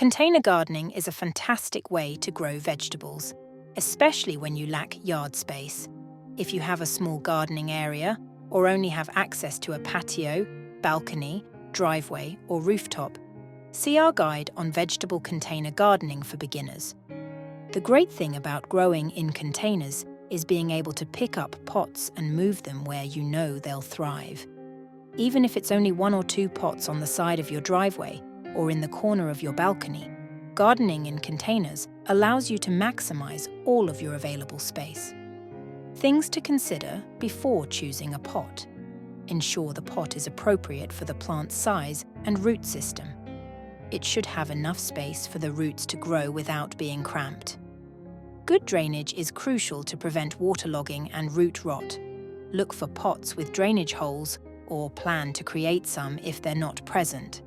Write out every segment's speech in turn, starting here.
Container gardening is a fantastic way to grow vegetables, especially when you lack yard space. If you have a small gardening area or only have access to a patio, balcony, driveway, or rooftop, see our guide on vegetable container gardening for beginners. The great thing about growing in containers is being able to pick up pots and move them where you know they'll thrive. Even if it's only 1 or 2 pots on the side of your driveway or in the corner of your balcony, gardening in containers allows you to maximize all of your available space. Things to consider before choosing a pot. Ensure the pot is appropriate for the plant's size and root system. It should have enough space for the roots to grow without being cramped. Good drainage is crucial to prevent waterlogging and root rot. Look for pots with drainage holes or plan to create some if they're not present.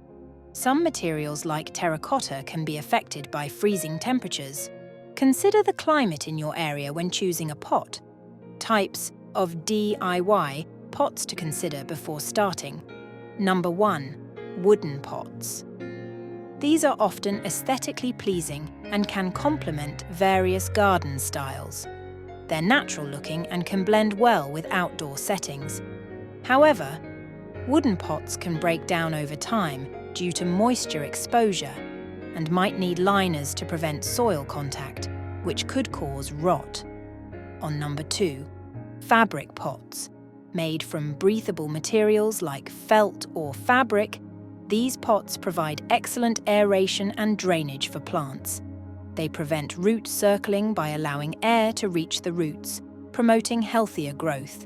Some materials like terracotta can be affected by freezing temperatures. Consider the climate in your area when choosing a pot. Types of DIY pots to consider before starting. Number 1. Wooden pots. These are often aesthetically pleasing and can complement various garden styles. They're natural looking and can blend well with outdoor settings. However, wooden pots can break down over time due to moisture exposure and might need liners to prevent soil contact, which could cause rot. On number 2, fabric pots. Made from breathable materials like felt or fabric, these pots provide excellent aeration and drainage for plants. They prevent root circling by allowing air to reach the roots, promoting healthier growth.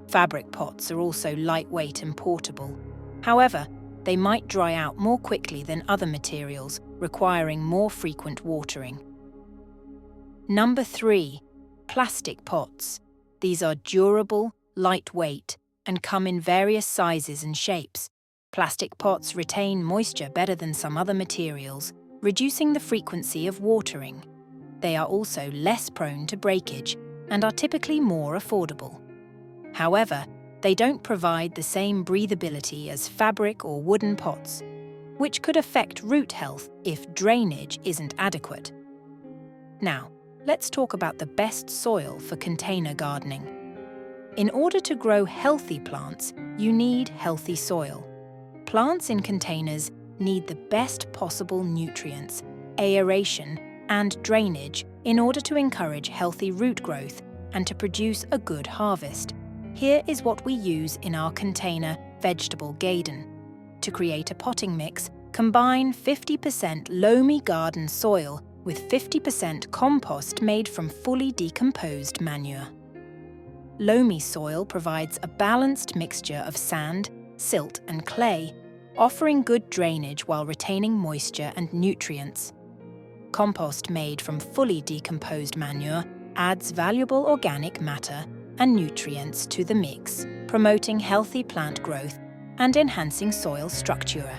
Fabric pots are also lightweight and portable. However, they might dry out more quickly than other materials, requiring more frequent watering. Number 3. Plastic pots. These are durable, lightweight, and come in various sizes and shapes. Plastic pots retain moisture better than some other materials, reducing the frequency of watering. They are also less prone to breakage and are typically more affordable. However, they don't provide the same breathability as fabric or wooden pots, which could affect root health if drainage isn't adequate. Now, let's talk about the best soil for container gardening. In order to grow healthy plants, you need healthy soil. Plants in containers need the best possible nutrients, aeration, and drainage in order to encourage healthy root growth and to produce a good harvest. Here is what we use in our container vegetable garden. To create a potting mix, combine 50% loamy garden soil with 50% compost made from fully decomposed manure. Loamy soil provides a balanced mixture of sand, silt, and clay, offering good drainage while retaining moisture and nutrients. Compost made from fully decomposed manure adds valuable organic matter and nutrients to the mix, promoting healthy plant growth and enhancing soil structure.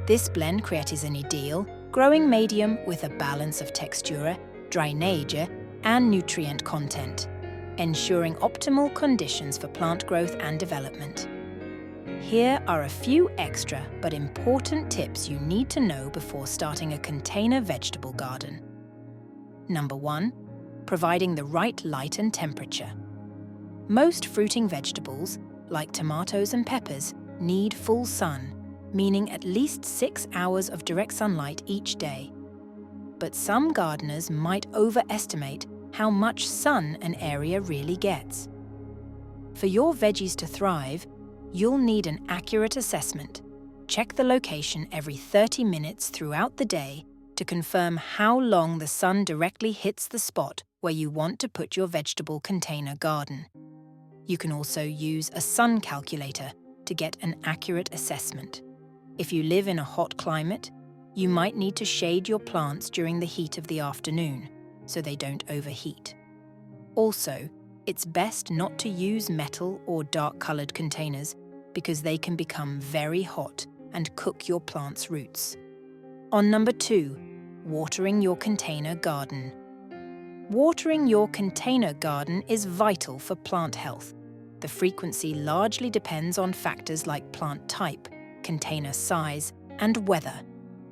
This blend creates an ideal, growing medium with a balance of texture, drainage, and nutrient content, ensuring optimal conditions for plant growth and development. Here are a few extra but important tips you need to know before starting a container vegetable garden. Number 1. Providing the right light and temperature. Most fruiting vegetables, like tomatoes and peppers, need full sun, meaning at least 6 hours of direct sunlight each day. But some gardeners might overestimate how much sun an area really gets. For your veggies to thrive, you'll need an accurate assessment. Check the location every 30 minutes throughout the day to confirm how long the sun directly hits the spot where you want to put your vegetable container garden. You can also use a sun calculator to get an accurate assessment. If you live in a hot climate, you might need to shade your plants during the heat of the afternoon so they don't overheat. Also, it's best not to use metal or dark-colored containers because they can become very hot and cook your plant's roots. On number 2, watering your container garden. Watering your container garden is vital for plant health. The frequency largely depends on factors like plant type, container size, and weather.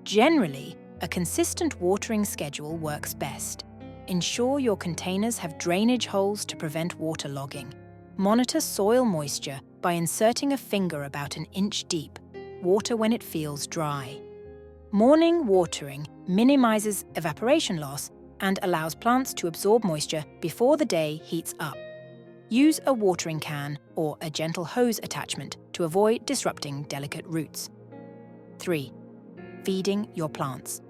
Generally, A consistent watering schedule works best. Ensure your containers have drainage holes to prevent waterlogging. Monitor soil moisture by inserting a finger about an inch deep. Water when it feels dry. Morning watering minimizes evaporation loss and allows plants to absorb moisture before the day heats up. Use a watering can or a gentle hose attachment to avoid disrupting delicate roots. 3. Feeding your plants.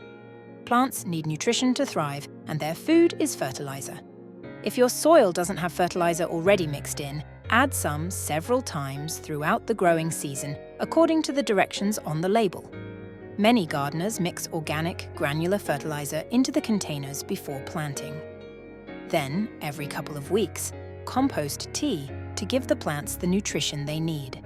Plants need nutrition to thrive, and their food is fertilizer. If your soil doesn't have fertilizer already mixed in, add some several times throughout the growing season according to the directions on the label. Many gardeners mix organic, granular fertilizer into the containers before planting. Then, every couple of weeks, compost tea to give the plants the nutrition they need.